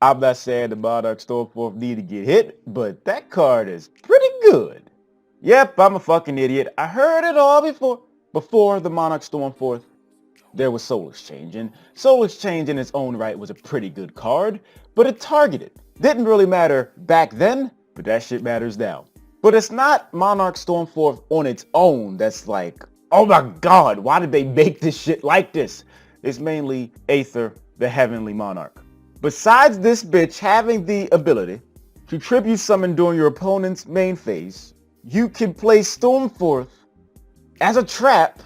I'm not saying the Monarchs Stormforth need to get hit, but that card is pretty good. Yep, I'm a fucking idiot. I heard it all before. Before the Monarchs Stormforth, there was Soul Exchange, and Soul Exchange in its own right was a pretty good card, but it targeted. Didn't really matter back then, but that shit matters now. But it's not Monarchs Stormforth on its own that's like, oh my god, why did they make this shit like this? It's mainly Aether, the Heavenly Monarch. Besides this bitch having the ability to tribute summon during your opponent's main phase, you can play Stormforth as a trap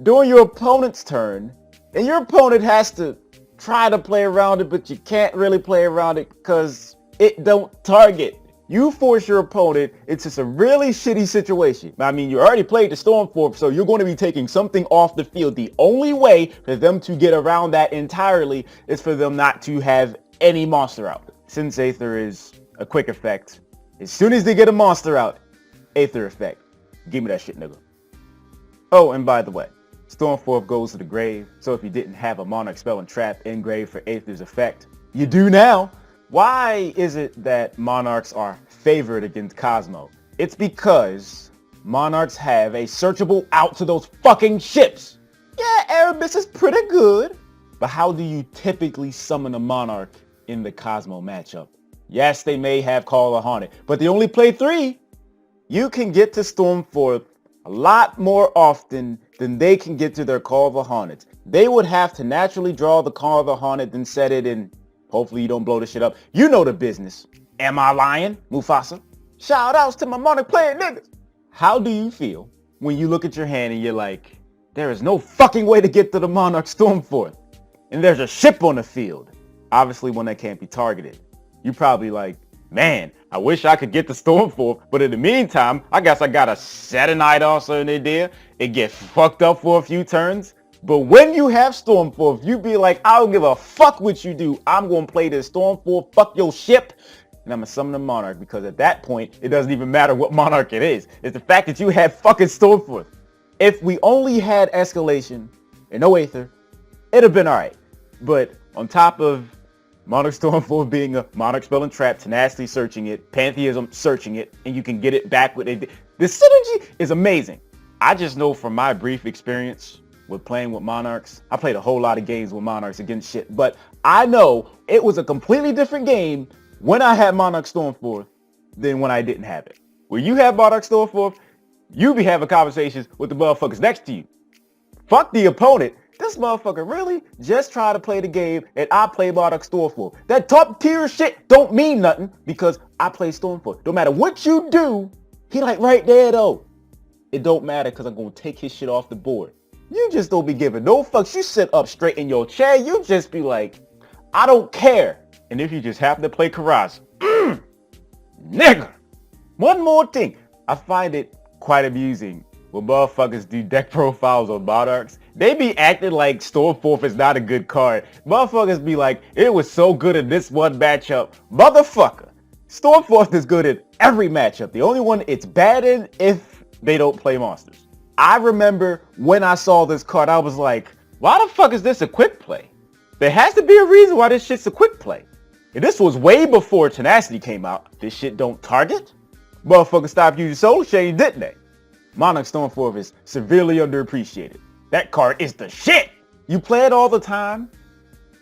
during your opponent's turn, and your opponent has to try to play around it, but you can't really play around it because it don't target. You force your opponent into some really shitty situation. I mean, you already played the Stormforth, so you're going to be taking something off the field. The only way for them to get around that entirely is for them not to have any monster out. Since Aether is a quick effect, as soon as they get a monster out, Aether effect. Give me that shit, nigga. Oh, and by the way, Stormforth goes to the grave, so if you didn't have a Monarch spell and trap in grave for Aether's effect, you do now. Why is it that Monarchs are favored against Cosmo? It's because Monarchs have a searchable out to those fucking ships. Yeah, Erebus is pretty good, but how do you typically summon a Monarch in the Cosmo matchup? Yes, they may have Call of the Haunted, but they only play 3. You can get to Stormforth a lot more often than they can get to their Call of the Haunted. They would have to naturally draw the Call of the Haunted and set it in. Hopefully you don't blow this shit up. You know the business. Am I lying, Mufasa? Shout outs to my Monarch playing niggas. How do you feel when you look at your hand and you're like, there is no fucking way to get to the Monarch Stormforth, and there's a ship on the field? Obviously one that can't be targeted. You probably like, man, I wish I could get the Stormforth, but in the meantime, I guess I gotta set a night also in there. It gets fucked up for a few turns. But when you have Stormforth, you be like, I don't give a fuck what you do. I'm going to play this Stormforth, fuck your ship, and I'm going to summon the Monarch, because at that point, it doesn't even matter what Monarch it is. It's the fact that you have fucking Stormforth. If we only had Escalation and no Aether, it'd have been alright. But on top of Monarch Stormforth being a Monarch spell and trap, tenacity searching it, Pantheism searching it, and you can get it back with it. The synergy is amazing. I just know from my brief experience with playing with Monarchs. I played a whole lot of games with Monarchs against shit, but I know it was a completely different game when I had Monarch Stormforth than when I didn't have it. When you have Monarch Stormforth, you be having conversations with the motherfuckers next to you. Fuck the opponent. This motherfucker really just tried to play the game and I play Monarch Stormforth. That top tier shit don't mean nothing because I play Stormforth. No matter what you do, he like right there though. It don't matter because I'm going to take his shit off the board. You just don't be giving no fucks. You sit up straight in your chair. You just be like, I don't care. And if you just happen to play Karaz, nigga. One more thing. I find it quite amusing when motherfuckers do deck profiles on Monarchs. They be acting like Stormforth is not a good card. Motherfuckers be like, it was so good in this one matchup. Motherfucker. Stormforth is good in every matchup. The only one it's bad in if they don't play monsters. I remember when I saw this card, I was like, why the fuck is this a quick play? There has to be a reason why this shit's a quick play. And this was way before Tenacity came out. This shit don't target? Motherfuckers stopped using Soul Exchange, didn't they? Monarch Stormforth is severely underappreciated. That card is the shit! You play it all the time.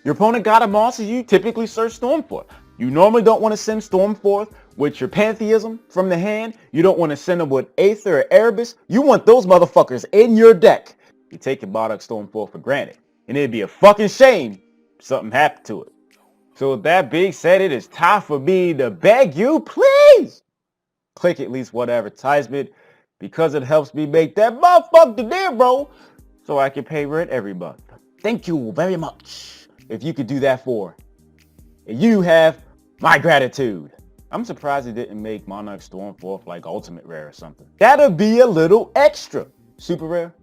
Your opponent got a monster, you typically search Stormforth. You normally don't want to send Stormforth with your Pantheism from the hand. You don't want to send them with Aether or Erebus. You want those motherfuckers in your deck. You take your Monarch Stormforth for granted. And it'd be a fucking shame if something happened to it. So with that being said, it is time for me to beg you, please click at least one advertisement because it helps me make that motherfucking DINERO so I can pay rent every month. Thank you very much. If you could do that for, and you have my gratitude. I'm surprised it didn't make Monarch Stormforth like ultimate rare or something. That'd be a little extra. Super rare?